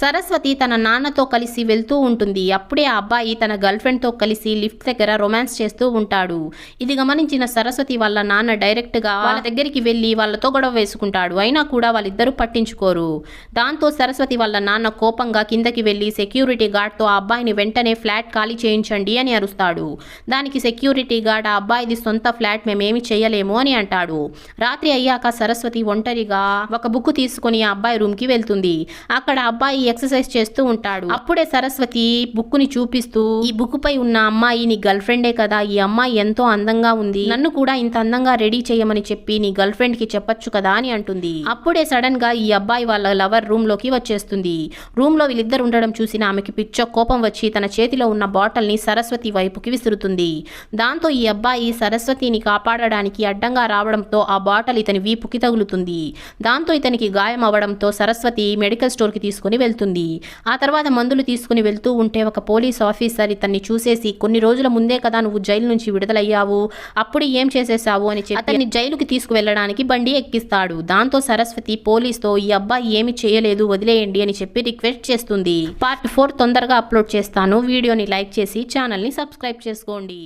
సరస్వతి తన నాన్నతో కలిసి వెళ్తూ ఉంటుంది. అప్పుడే ఆ అబ్బాయి తన గర్ల్ ఫ్రెండ్తో కలిసి లిఫ్ట్ దగ్గర రొమాన్స్ చేస్తూ ఉంటాడు. ఇది గమనించిన సరస్వతి వాళ్ళ నాన్న డైరెక్ట్గా వాళ్ళ దగ్గరికి వెళ్ళి వాళ్ళతో గొడవ వేసుకుంటాడు. అయినా కూడా వాళ్ళిద్దరూ పట్టించుకోరు. దాంతో సరస్వతి వాళ్ళ నాన్న కోపంగా కిందకి వెళ్ళి సెక్యూరిటీ గార్డ్తో ఆ అబ్బాయిని వెంటనే ఫ్లాట్ ఖాళీ చేయించండి అని అరుస్తాడు. దానికి సెక్యూరిటీ గార్డ్ ఆ అబ్బాయిది సొంత ఫ్లాట్ మేమేమి చేయలేము అని అంటాడు. రాత్రి అయ్యాక సరస్వతి ఒంటరిగా ఒక బుక్ తీసుకుని ఆ అబ్బాయి రూమ్కి వెళ్తుంది. అక్కడ అబ్బాయి ఎక్సర్సైజ్ చేస్తూ ఉంటాడు. అప్పుడే సరస్వతి బుక్ ని చూపిస్తూ, ఈ బుక్ పై ఉన్న అమ్మాయి నీ గర్ల్ ఫ్రెండే కదా, ఈ అమ్మాయి ఎంతో అందంగా ఉంది, నన్ను కూడా ఇంత అందంగా రెడీ చేయమని చెప్పి నీ గర్ల్ ఫ్రెండ్ కి చెప్పొచ్చు కదా అని అంటుంది. అప్పుడే సడన్ గా ఈ అబ్బాయి వాళ్ళ లవర్ రూమ్ లోకి వచ్చేస్తుంది. రూమ్ లో వీళ్ళిద్దరు ఉండడం చూసిన ఆమెకి పిచ్చ కోపం వచ్చి తన చేతిలో ఉన్న బాటిల్ ని సరస్వతి వైపుకి విసురుతుంది. దాంతో ఈ అబ్బాయి సరస్వతిని కాపాడడానికి అడ్డంగా రావడంతో ఆ బాటిల్ ఇతని వీపుకి తగులుతుంది. దాంతో ఇతనికి గాయం అవడంతో సరస్వతి మెడికల్ స్టోర్ కి తీసుకుని వెళ్తుంది. ఆ తర్వాత మందులు తీసుకుని వెళ్తూ ఉంటే ఒక పోలీస్ ఆఫీసర్ ఇతన్ని చూసేసి, కొన్ని రోజుల ముందే కదా నువ్వు జైలు నుంచి విడుదలయ్యావు, అప్పుడు ఏం చేసేసావు అని చెప్పి అతన్ని జైలుకి తీసుకువెళ్ళడానికి బండి ఎక్కిస్తాడు. దాంతో సరస్వతి పోలీస్తో ఈ అబ్బాయి ఏమి చేయలేదు వదిలేయండి అని చెప్పి రిక్వెస్ట్ చేస్తుంది. పార్ట్ 4 తొందరగా అప్లోడ్ చేస్తాను. వీడియోని లైక్ చేసి ఛానల్ని సబ్స్క్రైబ్ చేసుకోండి.